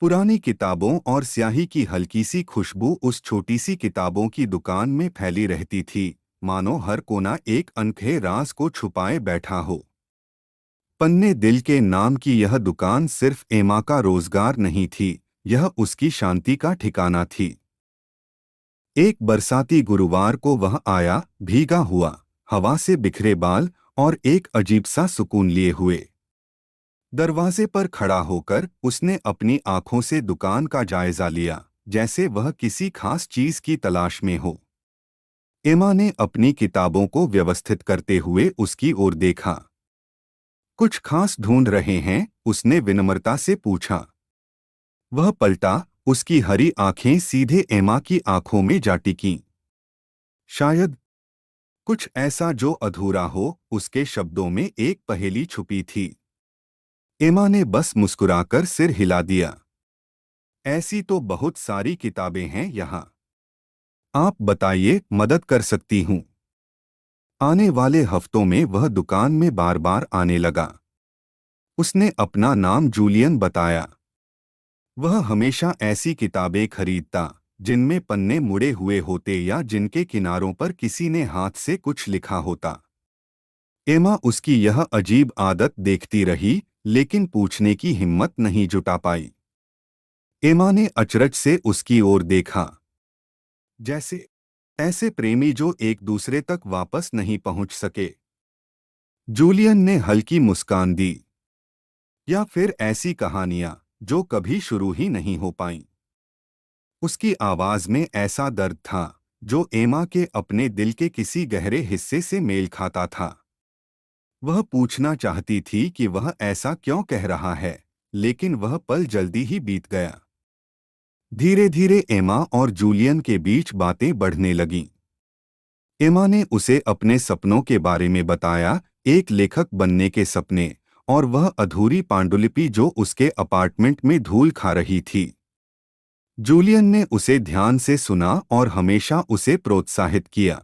पुरानी किताबों और स्याही की हल्की सी खुशबू उस छोटी सी किताबों की दुकान में फैली रहती थी, मानो हर कोना एक अनकहे राज को छुपाए बैठा हो। पन्ने दिल के नाम की यह दुकान सिर्फ एमा का रोजगार नहीं थी, यह उसकी शांति का ठिकाना थी। एक बरसाती गुरुवार को वह आया, भीगा हुआ, हवा से बिखरे बाल और एक अजीब सा सुकून लिए हुए। दरवाजे पर खड़ा होकर उसने अपनी आंखों से दुकान का जायजा लिया, जैसे वह किसी खास चीज की तलाश में हो। एमा ने अपनी किताबों को व्यवस्थित करते हुए उसकी ओर देखा। कुछ खास ढूंढ रहे हैं? उसने विनम्रता से पूछा। वह पलटा, उसकी हरी आंखें सीधे एमा की आंखों में जा टिकीं। शायद कुछ ऐसा जो अधूरा हो, उसके शब्दों में एक पहेली छुपी थी। एमा ने बस मुस्कुराकर सिर हिला दिया। ऐसी तो बहुत सारी किताबें हैं यहाँ। आप बताइए, मदद कर सकती हूँ। आने वाले हफ्तों में वह दुकान में बार बार आने लगा। उसने अपना नाम जूलियन बताया। वह हमेशा ऐसी किताबें खरीदता जिनमें पन्ने मुड़े हुए होते या जिनके किनारों पर किसी ने हाथ से कुछ लिखा होता। एमा उसकी यह अजीब आदत देखती रही, लेकिन पूछने की हिम्मत नहीं जुटा पाई। एमा ने अचरज से उसकी ओर देखा, जैसे ऐसे प्रेमी जो एक दूसरे तक वापस नहीं पहुंच सके। जूलियन ने हल्की मुस्कान दी। या फिर ऐसी कहानियां जो कभी शुरू ही नहीं हो पाईं। उसकी आवाज में ऐसा दर्द था जो एमा के अपने दिल के किसी गहरे हिस्से से मेल खाता था। वह पूछना चाहती थी कि वह ऐसा क्यों कह रहा है, लेकिन वह पल जल्दी ही बीत गया। धीरे धीरे एमा और जूलियन के बीच बातें बढ़ने लगीं। एमा ने उसे अपने सपनों के बारे में बताया, एक लेखक बनने के सपने, और वह अधूरी पांडुलिपि जो उसके अपार्टमेंट में धूल खा रही थी। जूलियन ने उसे ध्यान से सुना और हमेशा उसे प्रोत्साहित किया।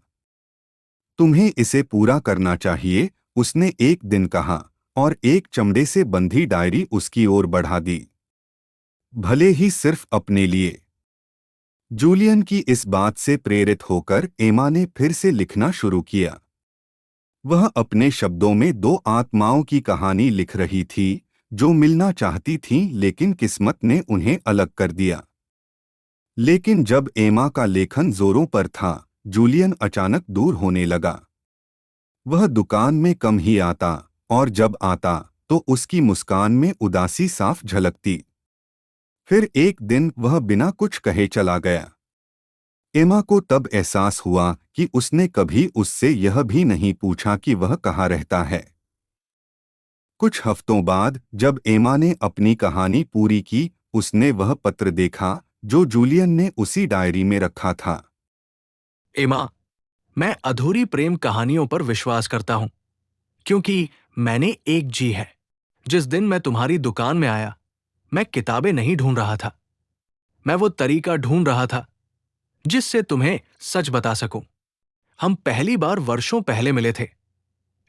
तुम्हें इसे पूरा करना चाहिए, उसने एक दिन कहा, और एक चमड़े से बंधी डायरी उसकी ओर बढ़ा दी। भले ही सिर्फ अपने लिए। जूलियन की इस बात से प्रेरित होकर एमा ने फिर से लिखना शुरू किया। वह अपने शब्दों में दो आत्माओं की कहानी लिख रही थी जो मिलना चाहती थीं, लेकिन किस्मत ने उन्हें अलग कर दिया। लेकिन जब एमा का लेखन जोरों पर था, जूलियन अचानक दूर होने लगा। वह दुकान में कम ही आता, और जब आता तो उसकी मुस्कान में उदासी साफ झलकती। फिर एक दिन वह बिना कुछ कहे चला गया। एमा को तब एहसास हुआ कि उसने कभी उससे यह भी नहीं पूछा कि वह कहाँ रहता है। कुछ हफ्तों बाद जब एमा ने अपनी कहानी पूरी की, उसने वह पत्र देखा जो जूलियन ने उसी डायरी में रखा था। एमा, मैं अधूरी प्रेम कहानियों पर विश्वास करता हूं, क्योंकि मैंने एक जी है। जिस दिन मैं तुम्हारी दुकान में आया, मैं किताबें नहीं ढूंढ रहा था। मैं वो तरीका ढूंढ रहा था जिससे तुम्हें सच बता सकूं। हम पहली बार वर्षों पहले मिले थे,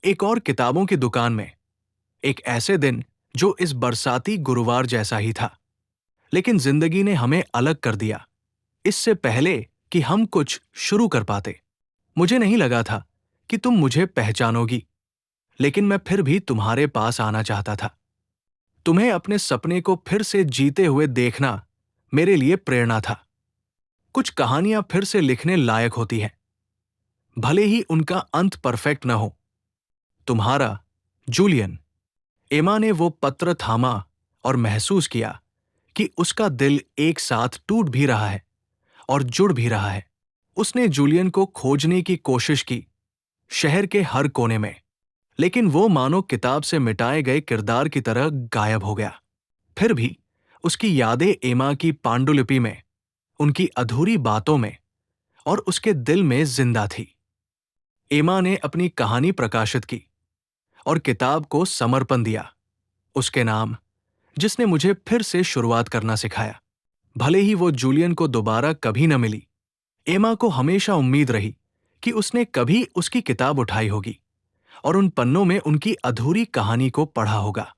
एक और किताबों की दुकान में। एक ऐसे दिन जो इस बरसाती गुरुवार जैसा ही था, लेकिन जिंदगी ने हमें अलग कर दिया इससे पहले कि हम कुछ शुरू कर पाते। मुझे नहीं लगा था कि तुम मुझे पहचानोगी, लेकिन मैं फिर भी तुम्हारे पास आना चाहता था। तुम्हें अपने सपने को फिर से जीते हुए देखना मेरे लिए प्रेरणा था। कुछ कहानियां फिर से लिखने लायक होती हैं, भले ही उनका अंत परफेक्ट न हो। तुम्हारा, जूलियन। एमा ने वो पत्र थामा और महसूस किया कि उसका दिल एक साथ टूट भी रहा है और जुड़ भी रहा है। उसने जूलियन को खोजने की कोशिश की, शहर के हर कोने में, लेकिन वो मानो किताब से मिटाए गए किरदार की तरह गायब हो गया। फिर भी उसकी यादें एमा की पांडुलिपि में, उनकी अधूरी बातों में और उसके दिल में जिंदा थी। एमा ने अपनी कहानी प्रकाशित की और किताब को समर्पण दिया, उसके नाम, जिसने मुझे फिर से शुरुआत करना सिखाया। भले ही वो जूलियन को दोबारा कभी न मिली, एमा को हमेशा उम्मीद रही कि उसने कभी उसकी किताब उठाई होगी और उन पन्नों में उनकी अधूरी कहानी को पढ़ा होगा।